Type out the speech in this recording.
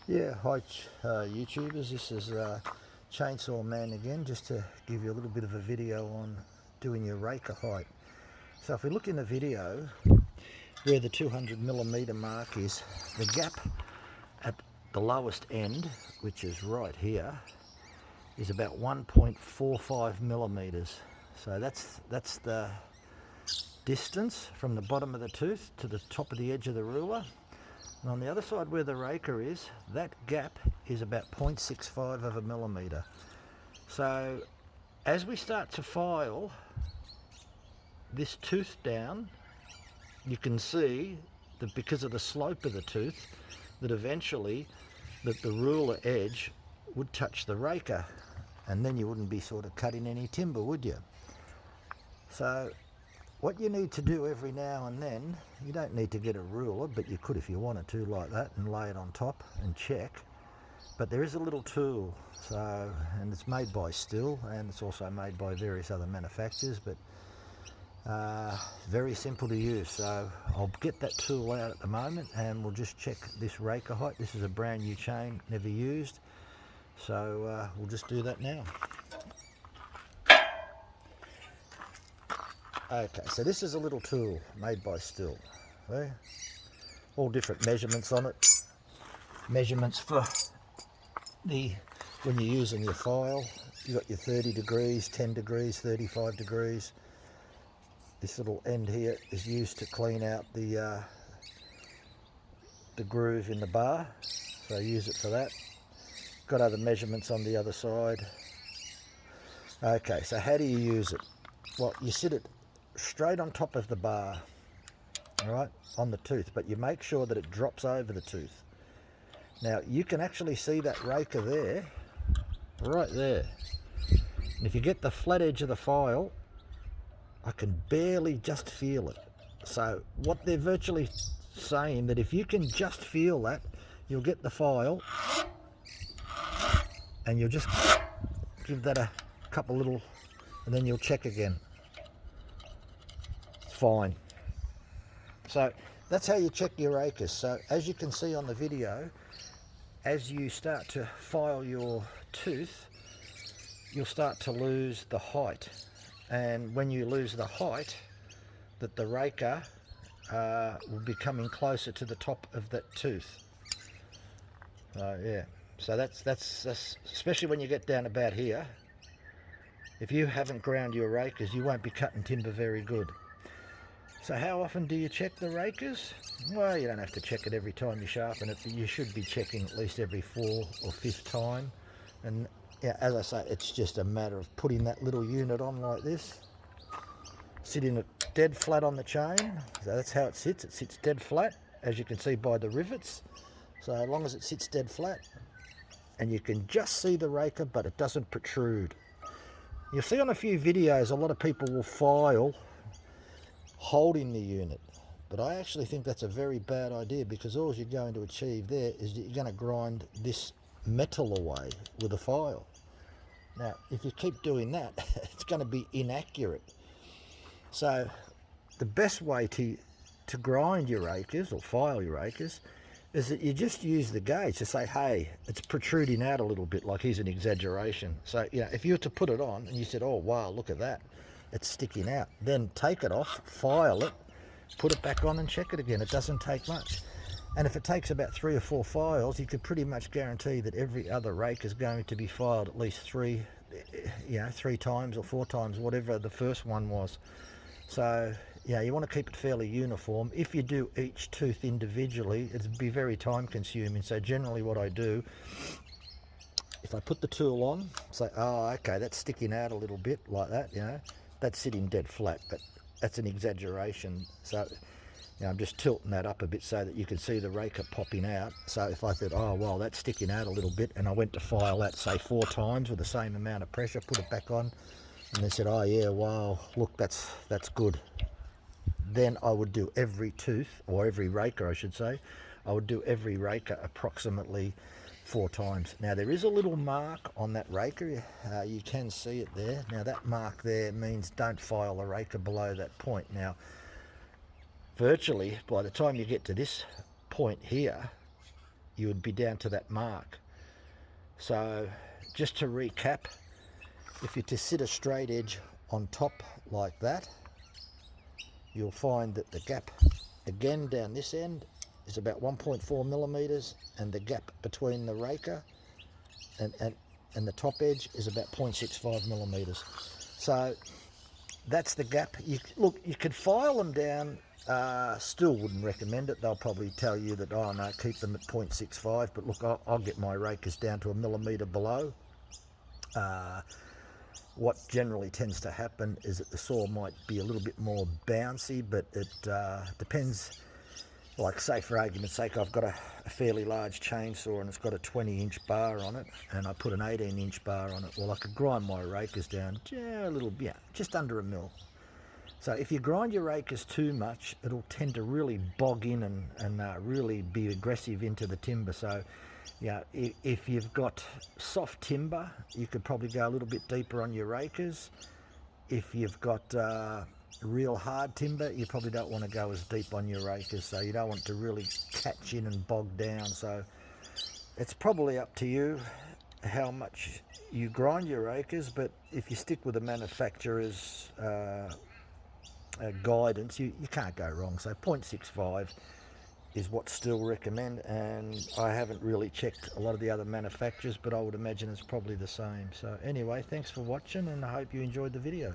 Yeah, hi YouTubers, this is Chainsaw Man again, just to give you a little bit of a video on doing your Raker height. So if we look in the video where the 200mm mark is, the gap at the lowest end, which is right here, is about 1.45mm. So that's the distance from the bottom of the tooth to the top of the edge of the ruler. And on the other side where the raker is, that gap is about 0.65 of a millimetre. So as we start to file this tooth down, you can see that because of the slope of the tooth, that eventually that the ruler edge would touch the raker, and then you wouldn't be sort of cutting any timber, would you? So what you need to do every now and then, you don't need to get a ruler, but you could if you wanted to, like that, and lay it on top and check. But there is a little tool, so, and it's made by Stihl, and it's also made by various other manufacturers, but very simple to use. So I'll get that tool out at the moment, and we'll just check this raker height. This is a brand new chain, never used, so we'll just do that now. Okay, so this is a little tool made by Stihl. Okay? All different measurements on it. Measurements for the when you're using your file. You've got your 30 degrees, 10 degrees, 35 degrees. This little end here is used to clean out the groove in the bar, so use it for that. Got other measurements on the other side. Okay, so how do you use it? Well, you sit it straight on top of the bar, all right, on the tooth, but you make sure that it drops over the tooth. Now you can actually see that raker there, right there, and if you get the flat edge of the file, I can barely just feel it. So what they're virtually saying, that if you can just feel that, you'll get the file, and you'll just give that a couple little, and then you'll check again. Fine. So that's how you check your rakers. So as you can see on the video, as you start to file your tooth, you'll start to lose the height, and when you lose the height, that the raker will be coming closer to the top of that tooth. Yeah, so that's especially when you get down about here. If you haven't ground your rakers, you won't be cutting timber very good. So how often do you check the rakers? Well, you don't have to check it every time you sharpen it, but you should be checking at least every 4th or 5th time. And yeah, as I say, it's just a matter of putting that little unit on like this, sitting it dead flat on the chain. So that's how it sits dead flat, as you can see by the rivets. So as long as it sits dead flat, and you can just see the raker, but it doesn't protrude. You'll see on a few videos, a lot of people will file holding the unit, but I actually think that's a very bad idea, because all you're going to achieve there is that you're going to grind this metal away with a file. Now if you keep doing that, it's going to be inaccurate. So the best way to grind your rakers or file your rakers is that you just use the gauge to say, hey, it's protruding out a little bit, like here's an exaggeration. So you know, if you were to put it on and you said, oh wow, look at that, it's sticking out, then take it off, file it, put it back on and check it again. It doesn't take much. And if it takes about 3 or 4 files, you could pretty much guarantee that every other rake is going to be filed at least 3 times or 4 times, whatever the first one was. So yeah, you want to keep it fairly uniform. If you do each tooth individually, it'd be very time consuming. So generally what I do, if I put the tool on, say, oh okay, that's sticking out a little bit like that, you know, that's sitting dead flat, but that's an exaggeration. So you know, I'm just tilting that up a bit so that you can see the raker popping out. So if I thought, oh well, that's sticking out a little bit, and I went to file that say 4 times with the same amount of pressure, put it back on, and they said, oh yeah, wow, look, that's good, then I would do every tooth, or every raker I should say, I would do every raker approximately 4 times. Now there is a little mark on that raker, you can see it there. Now that mark there means don't file a raker below that point. Now virtually by the time you get to this point here, you would be down to that mark. So just to recap, if you're to sit a straight edge on top like that, you'll find that the gap again down this end is about 1.4 millimeters, and the gap between the raker and the top edge is about 0.65 millimeters. So that's the gap. Look, you could file them down. Still wouldn't recommend it. They'll probably tell you that, oh no, keep them at 0.65, but look, I'll get my rakers down to a millimeter below. What generally tends to happen is that the saw might be a little bit more bouncy, but it depends. Like, say for argument's sake, I've got a fairly large chainsaw and it's got a 20-inch bar on it, and I put an 18-inch bar on it. Well, I could grind my rakers down a little bit, just under a mil. So if you grind your rakers too much, it'll tend to really bog in and really be aggressive into the timber. So yeah, if you've got soft timber, you could probably go a little bit deeper on your rakers. If you've got real hard timber, you probably don't want to go as deep on your rakers, so you don't want to really catch in and bog down. So it's probably up to you how much you grind your rakers, but if you stick with the manufacturer's guidance, you can't go wrong. So 0.65 is what still recommend, and I haven't really checked a lot of the other manufacturers, but I would imagine it's probably the same. So anyway, thanks for watching, and I hope you enjoyed the video.